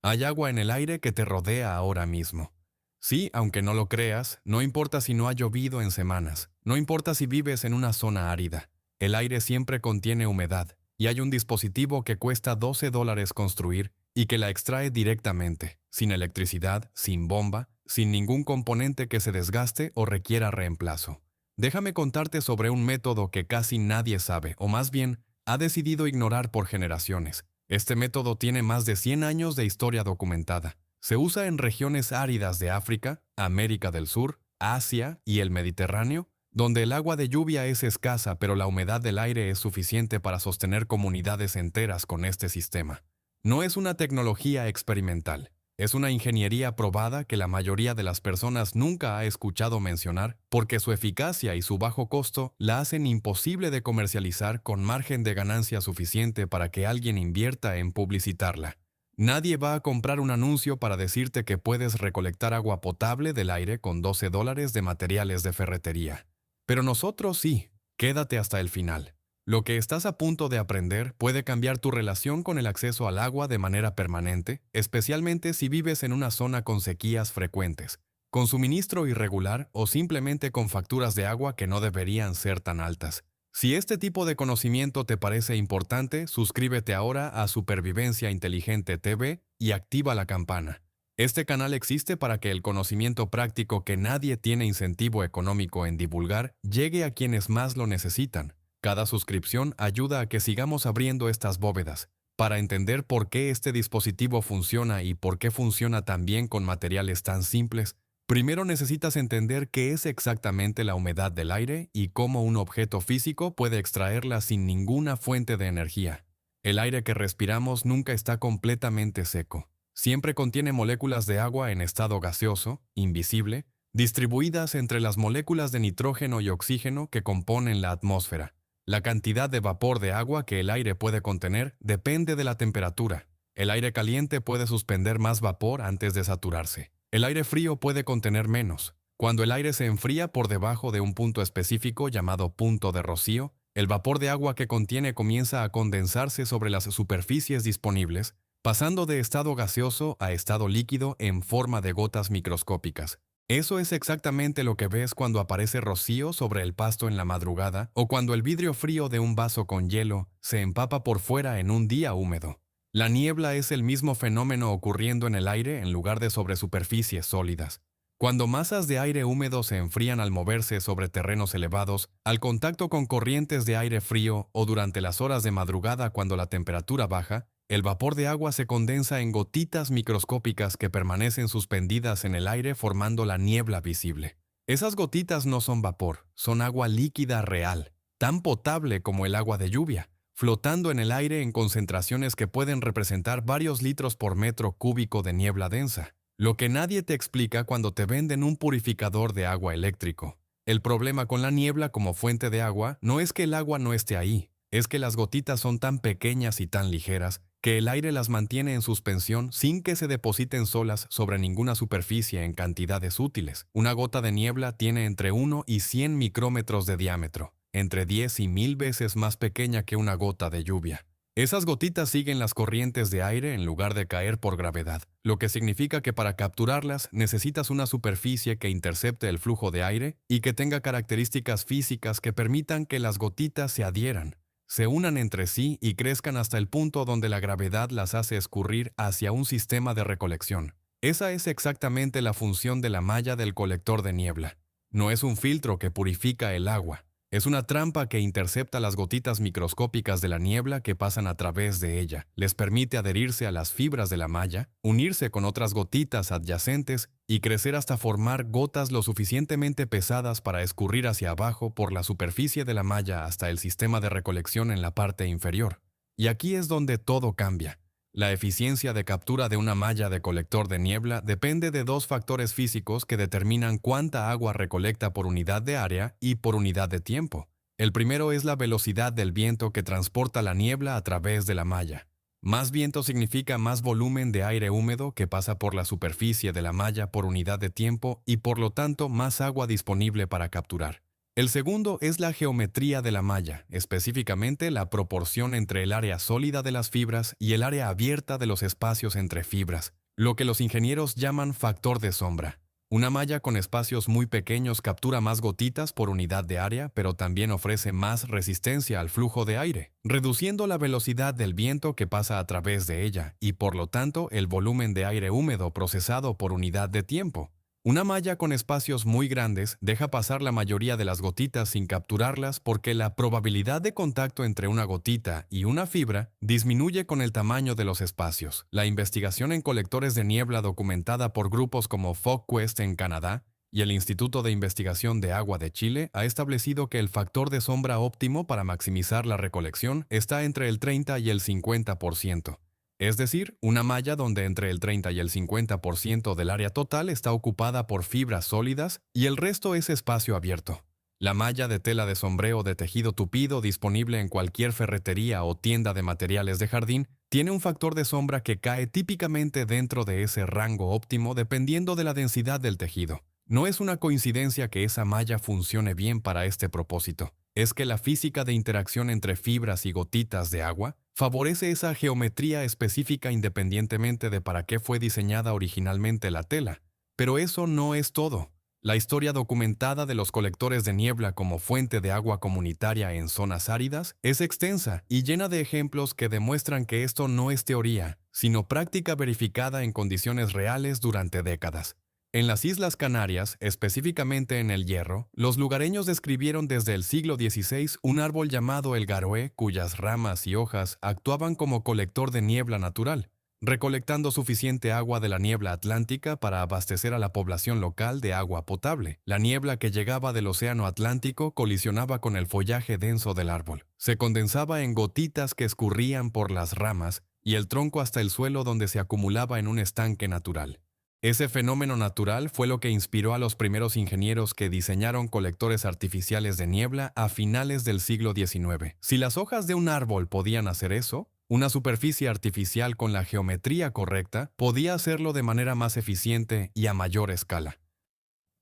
Hay agua en el aire que te rodea ahora mismo. Sí, aunque no lo creas, no importa si no ha llovido en semanas, no importa si vives en una zona árida. El aire siempre contiene humedad, y hay un dispositivo que cuesta $12 construir y que la extrae directamente, sin electricidad, sin bomba, sin ningún componente que se desgaste o requiera reemplazo. Déjame contarte sobre un método que casi nadie sabe, o más bien, ha decidido ignorar por generaciones. Este método tiene más de 100 años de historia documentada. Se usa en regiones áridas de África, América del Sur, Asia y el Mediterráneo, donde el agua de lluvia es escasa pero la humedad del aire es suficiente para sostener comunidades enteras con este sistema. No es una tecnología experimental. Es una ingeniería probada que la mayoría de las personas nunca ha escuchado mencionar porque su eficacia y su bajo costo la hacen imposible de comercializar con margen de ganancia suficiente para que alguien invierta en publicitarla. Nadie va a comprar un anuncio para decirte que puedes recolectar agua potable del aire con $12 de materiales de ferretería. Pero nosotros sí. Quédate hasta el final. Lo que estás a punto de aprender puede cambiar tu relación con el acceso al agua de manera permanente, especialmente si vives en una zona con sequías frecuentes, con suministro irregular o simplemente con facturas de agua que no deberían ser tan altas. Si este tipo de conocimiento te parece importante, suscríbete ahora a Supervivencia Inteligente TV y activa la campana. Este canal existe para que el conocimiento práctico que nadie tiene incentivo económico en divulgar llegue a quienes más lo necesitan. Cada suscripción ayuda a que sigamos abriendo estas bóvedas. Para entender por qué este dispositivo funciona y por qué funciona tan bien con materiales tan simples, primero necesitas entender qué es exactamente la humedad del aire y cómo un objeto físico puede extraerla sin ninguna fuente de energía. El aire que respiramos nunca está completamente seco. Siempre contiene moléculas de agua en estado gaseoso, invisible, distribuidas entre las moléculas de nitrógeno y oxígeno que componen la atmósfera. La cantidad de vapor de agua que el aire puede contener depende de la temperatura. El aire caliente puede suspender más vapor antes de saturarse. El aire frío puede contener menos. Cuando el aire se enfría por debajo de un punto específico llamado punto de rocío, el vapor de agua que contiene comienza a condensarse sobre las superficies disponibles, pasando de estado gaseoso a estado líquido en forma de gotas microscópicas. Eso es exactamente lo que ves cuando aparece rocío sobre el pasto en la madrugada o cuando el vidrio frío de un vaso con hielo se empapa por fuera en un día húmedo. La niebla es el mismo fenómeno ocurriendo en el aire en lugar de sobre superficies sólidas. Cuando masas de aire húmedo se enfrían al moverse sobre terrenos elevados, al contacto con corrientes de aire frío o durante las horas de madrugada cuando la temperatura baja, el vapor de agua se condensa en gotitas microscópicas que permanecen suspendidas en el aire formando la niebla visible. Esas gotitas no son vapor, son agua líquida real, tan potable como el agua de lluvia, flotando en el aire en concentraciones que pueden representar varios litros por metro cúbico de niebla densa. Lo que nadie te explica cuando te venden un purificador de agua eléctrico. El problema con la niebla como fuente de agua no es que el agua no esté ahí, es que las gotitas son tan pequeñas y tan ligeras que el aire las mantiene en suspensión sin que se depositen solas sobre ninguna superficie en cantidades útiles. Una gota de niebla tiene entre 1 y 100 micrómetros de diámetro, entre 10 y 1000 veces más pequeña que una gota de lluvia. Esas gotitas siguen las corrientes de aire en lugar de caer por gravedad, lo que significa que para capturarlas necesitas una superficie que intercepte el flujo de aire y que tenga características físicas que permitan que las gotitas se adhieran, se unan entre sí y crezcan hasta el punto donde la gravedad las hace escurrir hacia un sistema de recolección. Esa es exactamente la función de la malla del colector de niebla. No es un filtro que purifica el agua. Es una trampa que intercepta las gotitas microscópicas de la niebla que pasan a través de ella. Les permite adherirse a las fibras de la malla, unirse con otras gotitas adyacentes y crecer hasta formar gotas lo suficientemente pesadas para escurrir hacia abajo por la superficie de la malla hasta el sistema de recolección en la parte inferior. Y aquí es donde todo cambia. La eficiencia de captura de una malla de colector de niebla depende de dos factores físicos que determinan cuánta agua recolecta por unidad de área y por unidad de tiempo. El primero es la velocidad del viento que transporta la niebla a través de la malla. Más viento significa más volumen de aire húmedo que pasa por la superficie de la malla por unidad de tiempo y por lo tanto más agua disponible para capturar. El segundo es la geometría de la malla, específicamente la proporción entre el área sólida de las fibras y el área abierta de los espacios entre fibras, lo que los ingenieros llaman factor de sombra. Una malla con espacios muy pequeños captura más gotitas por unidad de área, pero también ofrece más resistencia al flujo de aire, reduciendo la velocidad del viento que pasa a través de ella y, por lo tanto, el volumen de aire húmedo procesado por unidad de tiempo. Una malla con espacios muy grandes deja pasar la mayoría de las gotitas sin capturarlas porque la probabilidad de contacto entre una gotita y una fibra disminuye con el tamaño de los espacios. La investigación en colectores de niebla documentada por grupos como FogQuest en Canadá y el Instituto de Investigación de Agua de Chile ha establecido que el factor de sombra óptimo para maximizar la recolección está entre el 30 y el 50%. Es decir, una malla donde entre el 30 y el 50% del área total está ocupada por fibras sólidas y el resto es espacio abierto. La malla de tela de sombreo de tejido tupido disponible en cualquier ferretería o tienda de materiales de jardín tiene un factor de sombra que cae típicamente dentro de ese rango óptimo dependiendo de la densidad del tejido. No es una coincidencia que esa malla funcione bien para este propósito. Es que la física de interacción entre fibras y gotitas de agua favorece esa geometría específica independientemente de para qué fue diseñada originalmente la tela. Pero eso no es todo. La historia documentada de los colectores de niebla como fuente de agua comunitaria en zonas áridas es extensa y llena de ejemplos que demuestran que esto no es teoría, sino práctica verificada en condiciones reales durante décadas. En las Islas Canarias, específicamente en El Hierro, los lugareños describieron desde el siglo XVI un árbol llamado el garoé, cuyas ramas y hojas actuaban como colector de niebla natural, recolectando suficiente agua de la niebla atlántica para abastecer a la población local de agua potable. La niebla que llegaba del océano Atlántico colisionaba con el follaje denso del árbol. Se condensaba en gotitas que escurrían por las ramas y el tronco hasta el suelo donde se acumulaba en un estanque natural. Ese fenómeno natural fue lo que inspiró a los primeros ingenieros que diseñaron colectores artificiales de niebla a finales del siglo XIX. Si las hojas de un árbol podían hacer eso, una superficie artificial con la geometría correcta podía hacerlo de manera más eficiente y a mayor escala.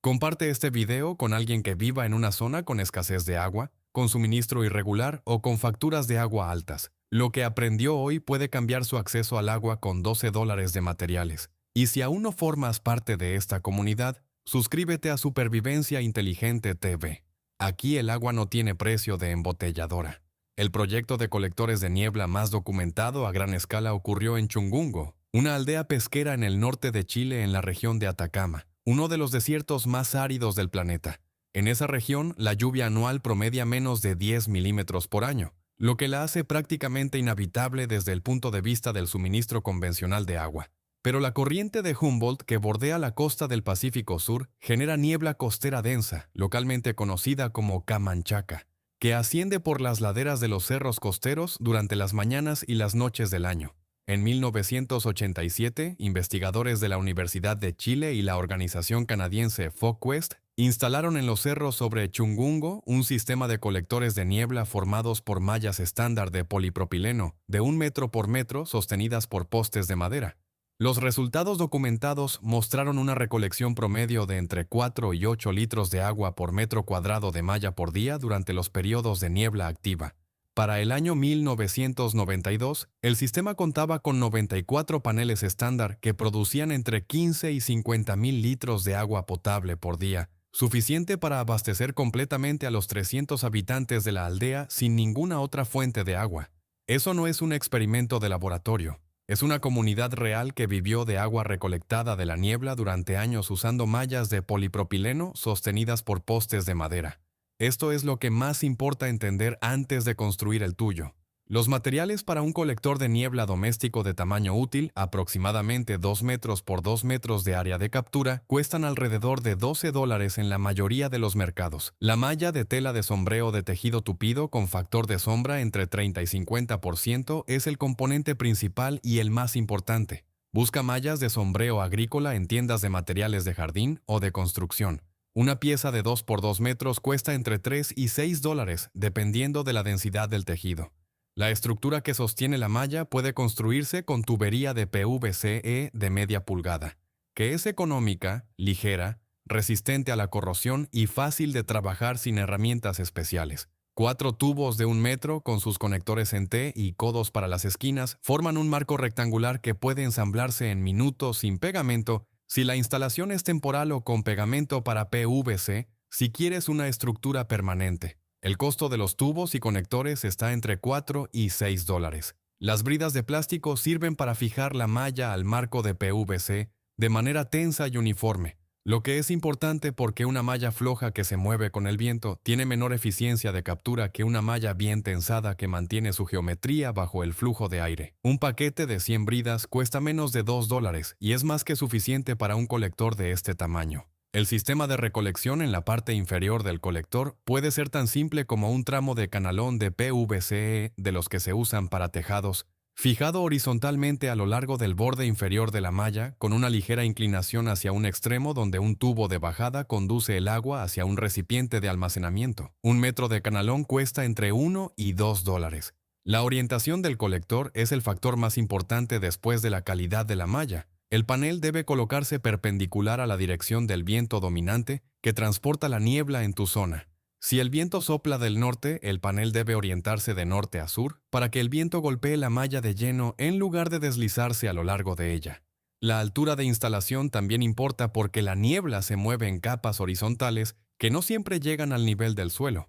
Comparte este video con alguien que viva en una zona con escasez de agua, con suministro irregular o con facturas de agua altas. Lo que aprendió hoy puede cambiar su acceso al agua con $12 de materiales. Y si aún no formas parte de esta comunidad, suscríbete a Supervivencia Inteligente TV. Aquí el agua no tiene precio de embotelladora. El proyecto de colectores de niebla más documentado a gran escala ocurrió en Chungungo, una aldea pesquera en el norte de Chile en la región de Atacama, uno de los desiertos más áridos del planeta. En esa región, la lluvia anual promedia menos de 10 milímetros por año, lo que la hace prácticamente inhabitable desde el punto de vista del suministro convencional de agua. Pero la corriente de Humboldt que bordea la costa del Pacífico Sur genera niebla costera densa, localmente conocida como camanchaca, que asciende por las laderas de los cerros costeros durante las mañanas y las noches del año. En 1987, investigadores de la Universidad de Chile y la organización canadiense FogQuest instalaron en los cerros sobre Chungungo un sistema de colectores de niebla formados por mallas estándar de polipropileno de 1 metro por metro sostenidas por postes de madera. Los resultados documentados mostraron una recolección promedio de entre 4 y 8 litros de agua por metro cuadrado de malla por día durante los periodos de niebla activa. Para el año 1992, el sistema contaba con 94 paneles estándar que producían entre 15 y 50,000 litros de agua potable por día, suficiente para abastecer completamente a los 300 habitantes de la aldea sin ninguna otra fuente de agua. Eso no es un experimento de laboratorio. Es una comunidad real que vivió de agua recolectada de la niebla durante años usando mallas de polipropileno sostenidas por postes de madera. Esto es lo que más importa entender antes de construir el tuyo. Los materiales para un colector de niebla doméstico de tamaño útil, aproximadamente 2 metros por 2 metros de área de captura, cuestan alrededor de $12 en la mayoría de los mercados. La malla de tela de sombreo de tejido tupido con factor de sombra entre 30 y 50% es el componente principal y el más importante. Busca mallas de sombreo agrícola en tiendas de materiales de jardín o de construcción. Una pieza de 2 por 2 metros cuesta entre $3 y $6, dependiendo de la densidad del tejido. La estructura que sostiene la malla puede construirse con tubería de PVC-E de media pulgada, que es económica, ligera, resistente a la corrosión y fácil de trabajar sin herramientas especiales. 4 tubos de 1 metro con sus conectores en T y codos para las esquinas forman un marco rectangular que puede ensamblarse en minutos sin pegamento si la instalación es temporal o con pegamento para PVC si quieres una estructura permanente. El costo de los tubos y conectores está entre $4 y $6. Las bridas de plástico sirven para fijar la malla al marco de PVC de manera tensa y uniforme, lo que es importante porque una malla floja que se mueve con el viento tiene menor eficiencia de captura que una malla bien tensada que mantiene su geometría bajo el flujo de aire. Un paquete de 100 bridas cuesta menos de $2 y es más que suficiente para un colector de este tamaño. El sistema de recolección en la parte inferior del colector puede ser tan simple como un tramo de canalón de PVC de los que se usan para tejados, fijado horizontalmente a lo largo del borde inferior de la malla con una ligera inclinación hacia un extremo donde un tubo de bajada conduce el agua hacia un recipiente de almacenamiento. 1 metro de canalón cuesta entre $1 y $2. La orientación del colector es el factor más importante después de la calidad de la malla. El panel debe colocarse perpendicular a la dirección del viento dominante que transporta la niebla en tu zona. Si el viento sopla del norte, el panel debe orientarse de norte a sur para que el viento golpee la malla de lleno en lugar de deslizarse a lo largo de ella. La altura de instalación también importa porque la niebla se mueve en capas horizontales que no siempre llegan al nivel del suelo.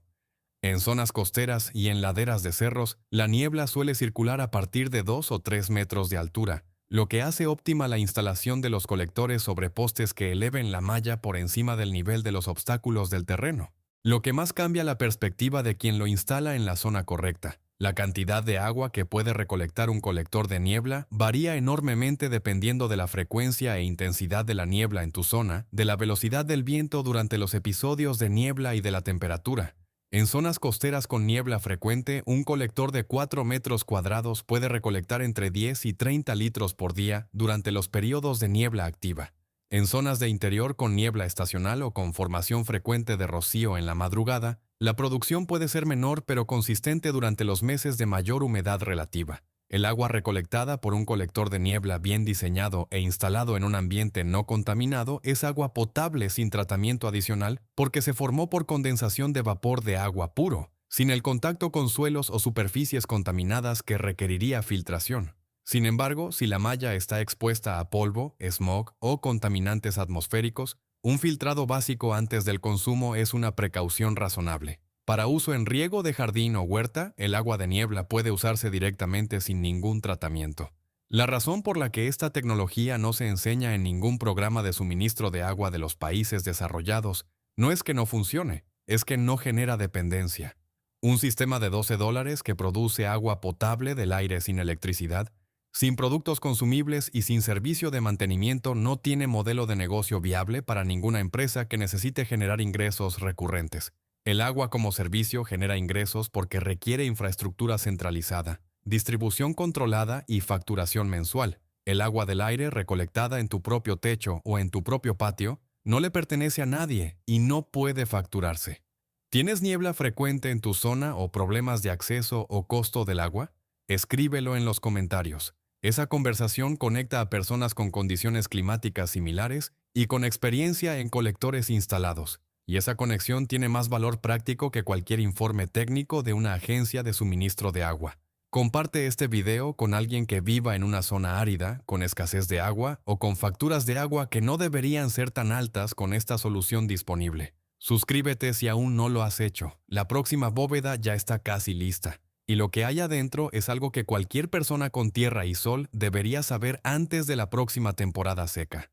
En zonas costeras y en laderas de cerros, la niebla suele circular a partir de 2 o 3 metros de altura, lo que hace óptima la instalación de los colectores sobre postes que eleven la malla por encima del nivel de los obstáculos del terreno, lo que más cambia la perspectiva de quien lo instala en la zona correcta. La cantidad de agua que puede recolectar un colector de niebla varía enormemente dependiendo de la frecuencia e intensidad de la niebla en tu zona, de la velocidad del viento durante los episodios de niebla y de la temperatura. En zonas costeras con niebla frecuente, un colector de 4 metros cuadrados puede recolectar entre 10 y 30 litros por día durante los periodos de niebla activa. En zonas de interior con niebla estacional o con formación frecuente de rocío en la madrugada, la producción puede ser menor pero consistente durante los meses de mayor humedad relativa. El agua recolectada por un colector de niebla bien diseñado e instalado en un ambiente no contaminado es agua potable sin tratamiento adicional porque se formó por condensación de vapor de agua puro, sin el contacto con suelos o superficies contaminadas que requeriría filtración. Sin embargo, si la malla está expuesta a polvo, smog o contaminantes atmosféricos, un filtrado básico antes del consumo es una precaución razonable. Para uso en riego de jardín o huerta, el agua de niebla puede usarse directamente sin ningún tratamiento. La razón por la que esta tecnología no se enseña en ningún programa de suministro de agua de los países desarrollados no es que no funcione, es que no genera dependencia. Un sistema de $12 que produce agua potable del aire sin electricidad, sin productos consumibles y sin servicio de mantenimiento no tiene modelo de negocio viable para ninguna empresa que necesite generar ingresos recurrentes. El agua como servicio genera ingresos porque requiere infraestructura centralizada, distribución controlada y facturación mensual. El agua del aire recolectada en tu propio techo o en tu propio patio no le pertenece a nadie y no puede facturarse. ¿Tienes niebla frecuente en tu zona o problemas de acceso o costo del agua? Escríbelo en los comentarios. Esa conversación conecta a personas con condiciones climáticas similares y con experiencia en colectores instalados. Y esa conexión tiene más valor práctico que cualquier informe técnico de una agencia de suministro de agua. Comparte este video con alguien que viva en una zona árida, con escasez de agua o con facturas de agua que no deberían ser tan altas con esta solución disponible. Suscríbete si aún no lo has hecho. La próxima bóveda ya está casi lista. Y lo que hay adentro es algo que cualquier persona con tierra y sol debería saber antes de la próxima temporada seca.